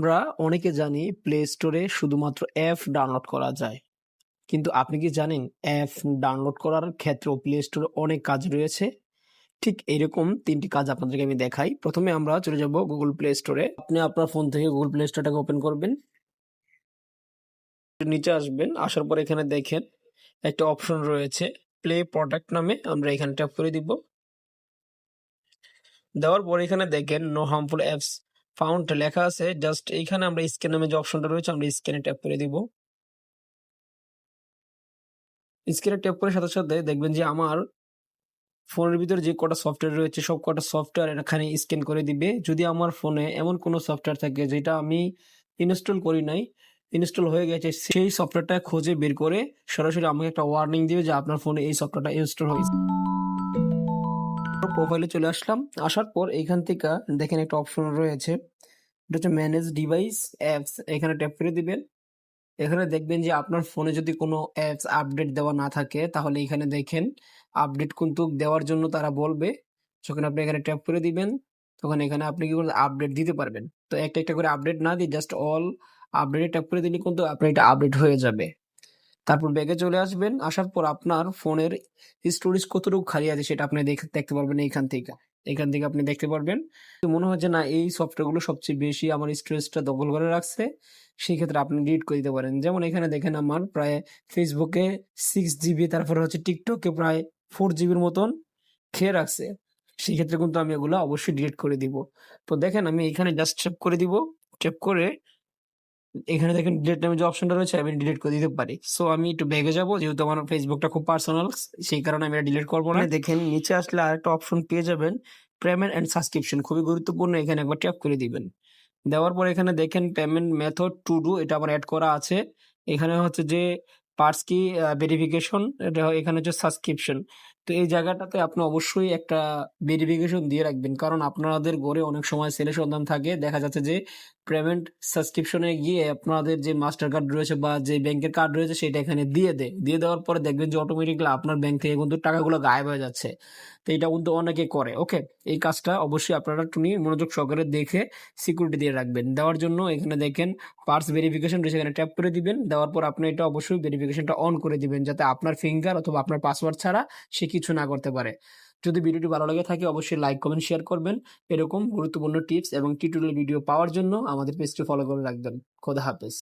আমরা অনেকে জানি প্লে স্টোরে শুধুমাত্র অ্যাপ ডাউনলোড করা যায়। কিন্তু আপনি কি জানেন অ্যাপ ডাউনলোড করার ক্ষেত্রেও প্লে স্টোরে অনেক কাজ রয়েছে? ঠিক এরকম ৩ টি কাজ আপনাদেরকে আমি দেখাই। ১ম এ আমরা চলে যাব Google Play Store এ। আপনি আপনার ফোন থেকে Google Play Store টাকে ওপেন করবেন। নিচে আসবেন, আসার পর এখানে দেখেন একটা অপশন রয়েছে প্লে প্রোডাক্ট নামে। আমরা এখানে ট্যাপ করে দিব। দেওয়ার পর এখানে দেখেন নো হার্মফুল অ্যাপস ফাউন্ড লেখা আছে। জাস্ট এইখানে আমরা স্ক্যান নামে যে অপশনটা রয়েছে আমরা স্ক্যানে ট্যাপ করে দিব। স্ক্রিনে ট্যাপ করার সাথে, সাথে দেখবেন যে আমার ফোনের ভিতরে যে কটা সফটওয়্যার রয়েছে সব কটা সফটওয়্যার এখানে স্ক্যান করে দিবে। যদি আমার ফোনে এমন কোনো সফটওয়্যার থাকে যেটা আমি ইনস্টল করি নাই, ইনস্টল হয়ে গেছে, সেই সফটওয়্যারটা খুঁজে বের করে সরাসরি আমাকে একটা ওয়ার্নিং দিবে যে আপনার ফোনে এই সফটওয়্যারটা ইনস্টল হয়েছে। প্রোফাইলে চলে আসলাম। আসার পর এইখান থেকে দেখেন একটা অপশন রয়েছে। এটা হচ্ছে ম্যানেজ ডিভাইস অ্যাপস। এখানে ট্যাপ করে দিবেন। এখানে দেখবেন যে আপনার ফোনে যদি কোনো অ্যাপস আপডেট দেওয়া না থাকে তাহলে এখানে দেখেন আপডেট কিন্তু দেওয়ার জন্য তারা বলবে। যখন আপনি এখানে ট্যাপ করে দিবেন তখন এখানে আপনি কি করবেন আপডেট দিতে পারবেন। তো একটা, একটা করে আপডেট না দিয়ে জাস্ট অল আপডেটে ট্যাপ করে দিলে কিন্তু আপনার এটা আপডেট হয়ে যাবে। তারপর ব্যাকে চলে আসবেন। আসার পর আপনার ফোনের স্টোরেজ কতটুকু খালি আছে সেটা আপনি দেখতে পারবেন এইখান থেকে। এখান থেকে আপনি দেখতে পারবেন। তো মনে হয় যে না এই সফটওয়্যারগুলো সবচেয়ে বেশি আমার স্টোরেজটা দখল করে রাখছে। সেই ক্ষেত্রে আপনি ডিলিট করে দিতে পারেন। যেমন এখানে দেখেন আমার প্রায় ফেসবুকে 6 জিবি, তারপরে হচ্ছে টিকটকে প্রায় 4 জিবির মতন খেয়ে রাখছে। সেক্ষেত্রে কিন্তু আমি এগুলো অবশ্যই ডিলিট করে দিব। তো দেখেন আমি এখানে জাস্ট ট্যাপ করে দিব। ট্যাপ করে এখানে দেখেন ডিলিট নামে যে অপশনটা রয়েছে আমি ডিলিট করে দিতে পারি। সো আমি একটু ব্যাকে যাবো, যেহেতু আমার ফেসবুকটা খুব পার্সোনাল, সেই কারণে আমি এটা ডিলিট করবো না। দেখেন নিচে আসলে আরেকটা অপশন পেয়ে যাবেন পেমেন্ট এন্ড সাবস্ক্রিপশন, খুবই গুরুত্বপূর্ণ। এখানে একবার ট্যাপ করে দিবেন। দেওয়ার পর এখানে দেখেন পেমেন্ট মেথড টু ডু, এটা আমার অ্যাড করা আছে। এখানে হচ্ছে যে পার্টস কি ভেরিফিকেশন, এটা এখানে হচ্ছে সাবস্ক্রিপশন। তো এই জায়গাটাতে আপনি অবশ্যই একটা ভেরিফিকেশন দিয়ে রাখবেন, কারণ আপনাদের ঘরে অনেক সময় ছেলে সন্তান থাকে, দেখা যাচ্ছে যে পেমেন্ট সাবস্ক্রিপশনে গিয়ে আপনাদের যে মাস্টার কার্ড রয়েছে বা যে ব্যাংকের কার্ড রয়েছে সেটা এখানে দিয়ে দেয়। দিয়ে দেওয়ার পরে দেখবেন যে অটোমেটিকলি আপনার ব্যাংক থেকে কিন্তু টাকাগুলো গায়েব হয়ে যাচ্ছে। তো এটা কিন্তু অনেকে করে। ওকে, এই কাজটা অবশ্যই আপনারা একটু মনোযোগ সহকারে দেখে সিকিউরিটি দিয়ে রাখবেন। দেওয়ার জন্য এখানে দেখেন পার্স ভেরিফিকেশন রয়েছে, এখানে ট্যাপ করে দিবেন। দেওয়ার পর আপনি এটা অবশ্যই ভেরিফিকেশনটা অন করে দিবেন, যাতে আপনার ফিঙ্গার অথবা আপনার পাসওয়ার্ড ছাড়া সে কিছু না করতে পারে। যদি ভিডিওটি ভালো লাগে থাকে অবশ্যই লাইক কমেন্ট শেয়ার করবেন। এরকম গুরুত্বপূর্ণ টিপস এবং টিউটোরিয়াল ভিডিও পাওয়ার জন্য আমাদের পেজটি ফলো করে রাখবেন। খোদা হাফেজ।